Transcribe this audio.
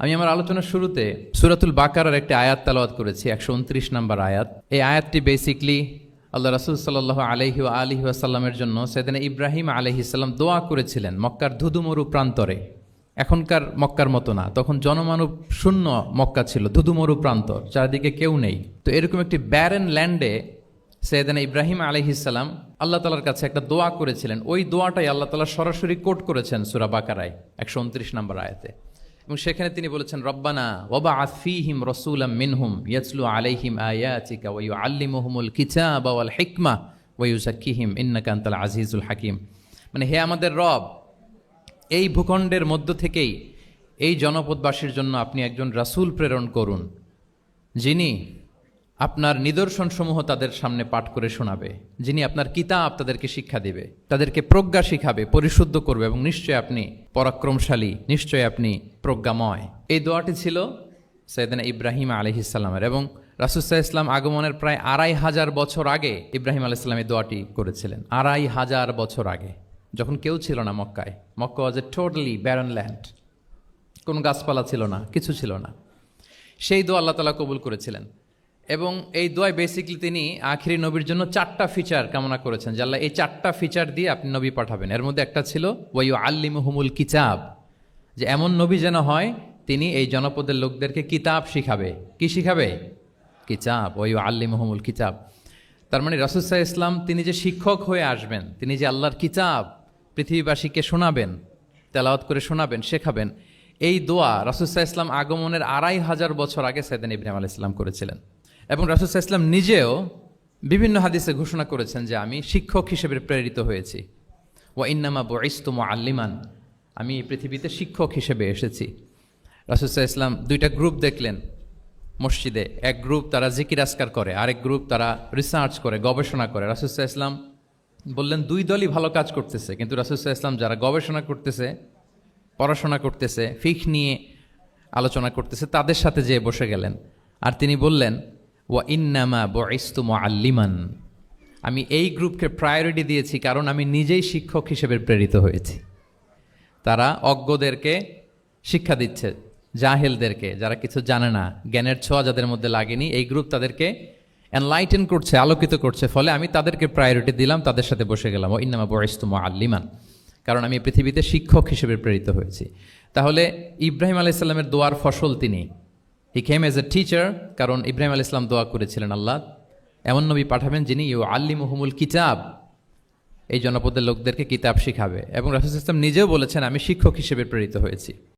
আমি আমার আলোচনার শুরুতে সূরাতুল বাকারার একটি আয়াত তেলাওয়াত করেছি, 129 নম্বর আয়াত। এই আয়াতটি বেসিকলি আল্লাহ রাসূল সাল্লাল্লাহু আলাইহি ওয়া আলিহি ওয়াসাল্লামের জন্য সাইয়েদনা ইব্রাহিম আলাইহিস সালাম দোয়া করেছিলেন মক্কার ধুধুমরু প্রান্তরে। এখনকার মক্কার মতো না, তখন জনমানব শূন্য মক্কা ছিল, ধুধুমরু প্রান্তর, চারিদিকে কেউ নেই। তো এরকম একটি ব্যারেন ল্যান্ডে সাইয়েদনা ইব্রাহিম আলাইহিস সালাম আল্লাহ তাআলার কাছে একটা দোয়া করেছিলেন। ওই দোয়াটাই আল্লাহ তাআলা সরাসরি কোট করেছেন সূরা বাকারায় 129 নম্বর আয়াতে। এবং সেখানে তিনি বলেছেন, রব্বানা ওয়াবআথ ফীহিম রাসূলাম মিনহুম ইয়াতলু আলাইহিম আয়াতিকা ওয়া ইউআল্লিমুহুমুল কিতাবা ওয়াল হিকমা ওয়া ইউযাক্কিহিম ইন্নাকা আনতাল আজিজুল হাকীম। মানে হে আমাদের রব, এই ভূখণ্ডের মধ্য থেকেই এই জনপদবাসীর জন্য আপনি একজন রাসূল প্রেরণ করুন, যিনি আপনার নিদর্শনসমূহ তাদের সামনে পাঠ করে শোনাবে, যিনি আপনার কিতাব তাদেরকে শিক্ষা দিবে, তাদেরকে প্রজ্ঞা শিখাবে, পরিশুদ্ধ করবে, এবং নিশ্চয় আপনি পরাক্রমশালী, নিশ্চয় আপনি প্রজ্ঞাময়। এই দোয়াটি ছিল সাইয়েদনা ইব্রাহিম আলাইহিস সালামের, এবং রাসূল সাল্লাল্লাহু আলাইহি ওয়াসাল্লাম আগমনের প্রায় 2500 বছর আগে ইব্রাহিম আলাইহিস সালাম এই দোয়াটি করেছিলেন। 2500 বছর আগে, যখন কেউ ছিল না মক্কায়। মক্কা ওয়াজ এ টোটালি ব্যারন ল্যান্ড, কোনো গাছপালা ছিল না, কিছু ছিল না। সেই দোয়া আল্লাহ তাআলা কবুল করেছিলেন। এবং এই দোয়ায় বেসিকলি তিনি আখিরি নবীর জন্য 4টা ফিচার কামনা করেছেন, যে আল্লাহ এই 4টা ফিচার দিয়ে আপনি নবী পাঠাবেন। এর মধ্যে একটা ছিল ওয়া ইউআল্লিমুহুমুল কিতাব, যে এমন নবী যেন হয় তিনি এই জনপদের লোকদেরকে কিতাব শিখাবে। কি শিখাবে? কিতাব। ওয়া ইউআল্লিমুহুমুল কিতাব, তার মানে রাসূল সাল্লাল্লাহু আলাইহি ওয়াসাল্লাম তিনি যে শিক্ষক হয়ে আসবেন, তিনি যে আল্লাহর কিতাব পৃথিবীবাসীকে শোনাবেন, তেলাওয়াত করে শোনাবেন, শেখাবেন। এই দোয়া রাসূল সাল্লাল্লাহু আলাইহি ওয়াসাল্লাম আগমনের 2500 বছর আগে সাইয়েদনা ইব্রাহিম আলাইহিস সালাম করেছিলেন। এবং রাসূল সাল্লাল্লাহু আলাইহি ওয়াসাল্লাম নিজেও বিভিন্ন হাদিসে ঘোষণা করেছেন যে আমি শিক্ষক হিসেবে প্রেরিত হয়েছি। ওয়া ইন্নামা বুইসতু মুআল্লিমান, আমি এই পৃথিবীতে শিক্ষক হিসেবে এসেছি। রাসূল সাল্লাল্লাহু আলাইহি ওয়াসাল্লাম দুইটা গ্রুপ দেখলেন মসজিদে। এক গ্রুপ তারা জিকির আজকার করে, আরেক গ্রুপ তারা রিসার্চ করে, গবেষণা করে। রাসূল সাল্লাল্লাহু আলাইহি ওয়াসাল্লাম বললেন দুই দলই ভালো কাজ করতেছে, কিন্তু রাসূল সাল্লাল্লাহু আলাইহি ওয়াসাল্লাম যারা গবেষণা করতেছে, পড়াশোনা করতেছে, ফিকহ নিয়ে আলোচনা করতেছে, তাদের সাথে যেয়ে বসে গেলেন। আর তিনি বললেন ওয়া ইন্নামা বুইসতু মুআল্লিমান, আমি এই গ্রুপকে প্রায়োরিটি দিয়েছি কারণ আমি নিজেই শিক্ষক হিসেবে প্রেরিত হয়েছি। তারা অজ্ঞদেরকে শিক্ষা দিচ্ছে, জাহেলদেরকে, যারা কিছু জানে না, জ্ঞানের ছোঁয়া যাদের মধ্যে লাগেনি, এই গ্রুপ তাদেরকে এনলাইটেন করছে, আলোকিত করছে। ফলে আমি তাদেরকে প্রায়োরিটি দিলাম, তাদের সাথে বসে গেলাম। ওয়া ইন্নামা বুইসতু মুআল্লিমান, কারণ আমি পৃথিবীতে শিক্ষক হিসেবে প্রেরিত হয়েছি। তাহলে ইব্রাহিম আলাইহিস সালামের দোয়ার ফসল তিনি। হি কেম এজ এ টিচার, কারণ ইব্রাহিম আলাইহিস সালাম দোয়া করেছিলেন আল্লাহ এমন নবী পাঠাবেন যিনি ইউআল্লিমুহুমুল কিতাব, এই জনপদের লোকদেরকে কিতাব শিখাবে। এবং রাসূল সাল্লাল্লাহু আলাইহি ওয়াসাল্লাম নিজেও বলেছেন আমি শিক্ষক হিসেবে প্রেরিত হয়েছি।